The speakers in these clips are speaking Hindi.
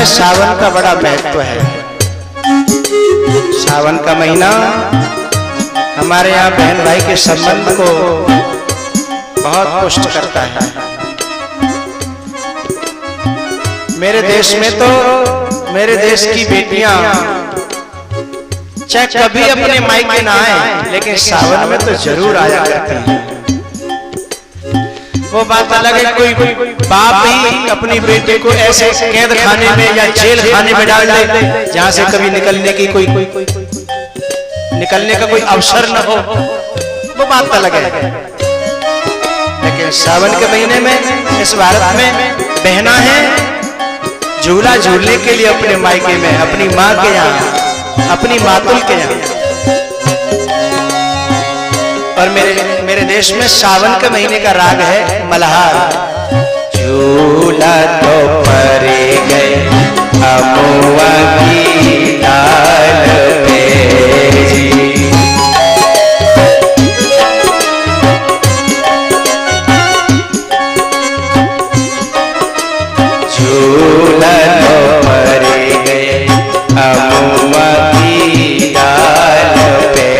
में सावन का बड़ा महत्व है। सावन का महीना हमारे यहाँ बहन भाई के संबंध को बहुत पुष्ट करता है। मेरे देश में तो मेरे देश की बेटियां चाहे कभी अपने मायके ना आए लेकिन सावन में तो जरूर आया करती हैं। वो बात अलग है, कोई बाप ही अपनी बेटे को ऐसे कैद खाने में या जेल खाने में डाल दे जहां से कभी निकलने का कोई अवसर न हो, वो बात अलग है। लेकिन सावन के महीने में इस भारत में बहना है झूला झूलने के लिए अपने मायके में, अपनी माँ के यहाँ, अपनी मातुल के यहाँ। और मेरे देश में सावन के महीने का राग है मल्हार। झूला तो पर गए अमुआ की डाल पे जी, झूला तो पर गए अमुआ की डाल पे।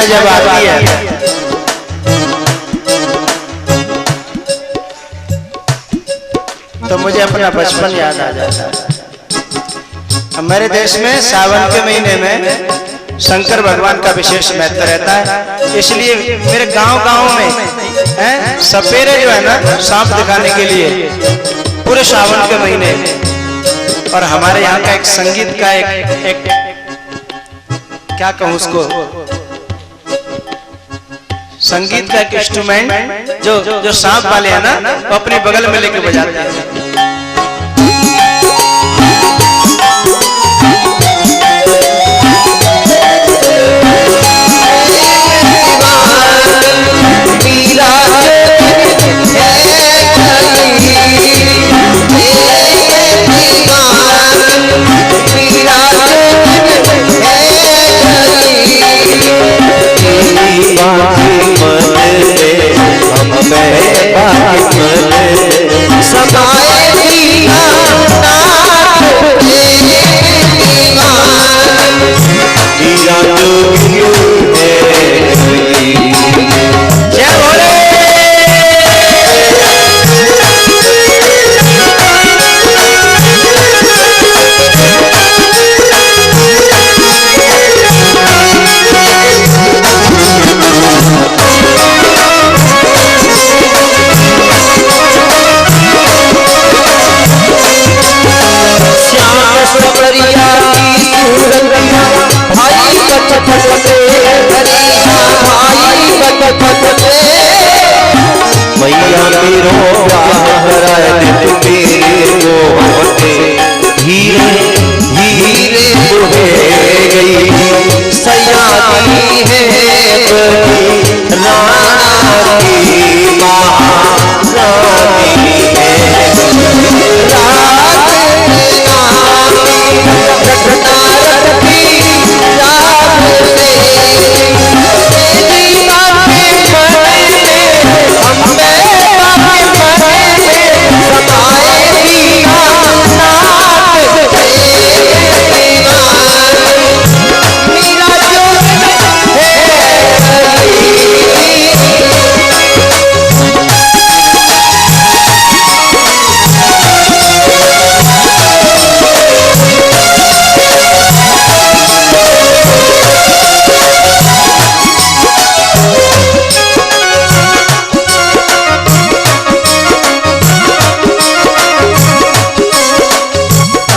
जब आती है तो मुझे अपना बचपन याद आ जाता है। हमारे देश में सावन के महीने में शंकर भगवान का विशेष महत्व रहता है, इसलिए मेरे गांव में सपेरे जो है ना सांप दिखाने के लिए पूरे सावन के महीने। और हमारे यहाँ का एक संगीत का एक क्या कहूँ उसको, संगीत का एक इंस्ट्रूमेंट जो सांप वाले हैं ना वो अपने बगल में लेके बजाते हैं।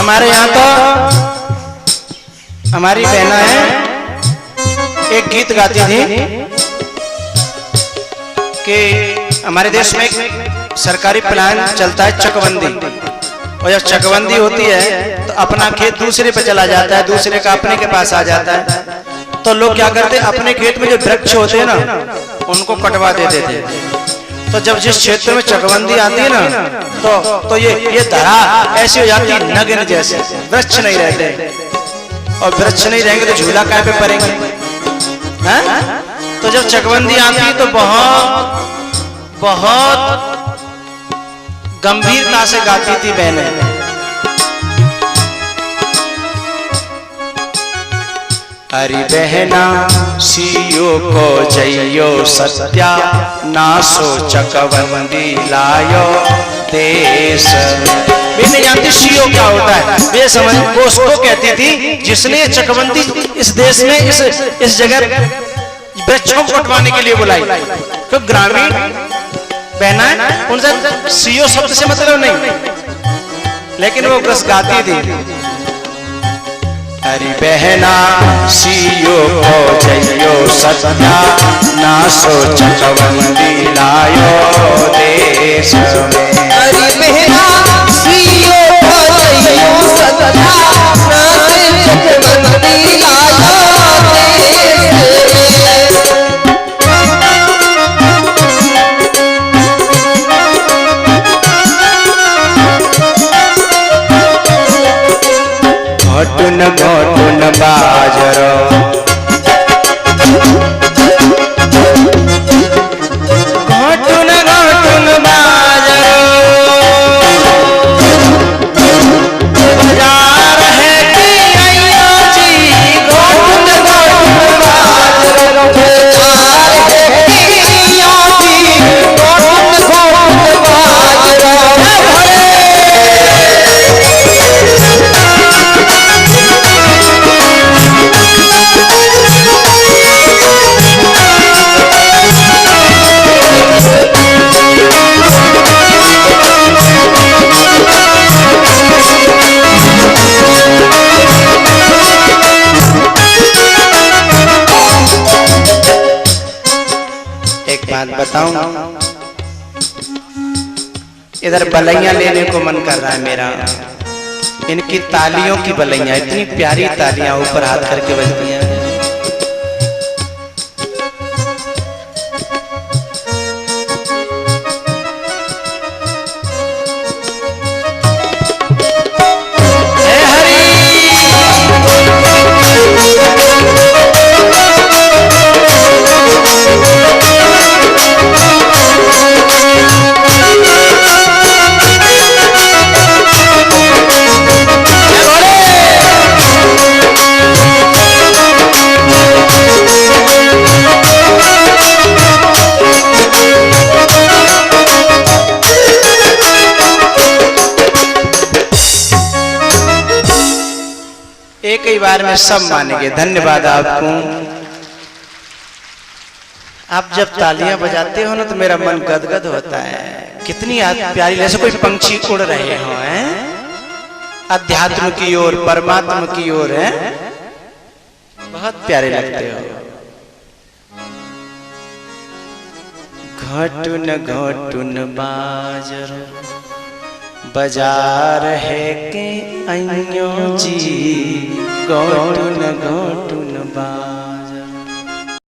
हमारे यहाँ तो हमारी बहना है एक गीत गाती थी कि हमारे देश में एक सरकारी प्लान चलता है चकबंदी, और जब चकबंदी होती है तो अपना खेत दूसरे पे चला जाता है, दूसरे का अपने के पास आ जाता है। तो लोग क्या करते हैं, अपने खेत में जो वृक्ष होते हैं ना उनको कटवा देते थे। तो जब जिस क्षेत्र में चकबंदी आती है ना तो ये धरा ऐसी हो जाती है नग्न जैसे, वृक्ष नहीं रहते, और वृक्ष नहीं रहेंगे तो झूला काय पे पड़ेंगे, हैं? तो जब चकबंदी आती है तो बहुत गंभीरता से गाती थी बहनें। अरे बहना सियो को जइयो सत्या, नासो चकबंदी लायो देश। मैंने जानती सीओ क्या होता है, वे समझ वो उसको कहती थी जिसने चकबंदी इस देश में इस जगह वृक्षों को कटवाने के लिए बुलाई। तो ग्रामीण बहना उनसे सीओ शब्द से मतलब नहीं, लेकिन वो बस गाती थी। अरे बहना सियो को जइयो सत्या, नासो चकबंदी लायो देश में। अरे बहना सियो को जइयो सत्या, नासो चकबंदी लायो देश में। घोटुन घोटुन बाजरो, घोटुन घोटुन बाजरो, बाजार है कि अय्या जी। घोटुन घोटुन बाजरो, बाजार है कि अय्या जी। घोटुन घोटुन बाजरो। एक बात बताऊं, इधर बलैया लेने को मन कर रहा है मेरा। इनकी तालियों की बलैया, इतनी प्यारी तालियां ऊपर हाथ करके बजती हैं। एक ही बार में सब मानेंगे। धन्यवाद आपको। आप जब तालियां बजाते हो ना तो मेरा मन गदगद होता है। कितनी प्यारी, जैसे कोई पंछी उड़ रहे हो, हैं? अध्यात्म की ओर, परमात्मा की ओर, है बहुत प्यारे लगते हो। घोटुन घोटुन बाजरो, बाजार है के अइयो जी। घोटुन घोटुन बाजरो।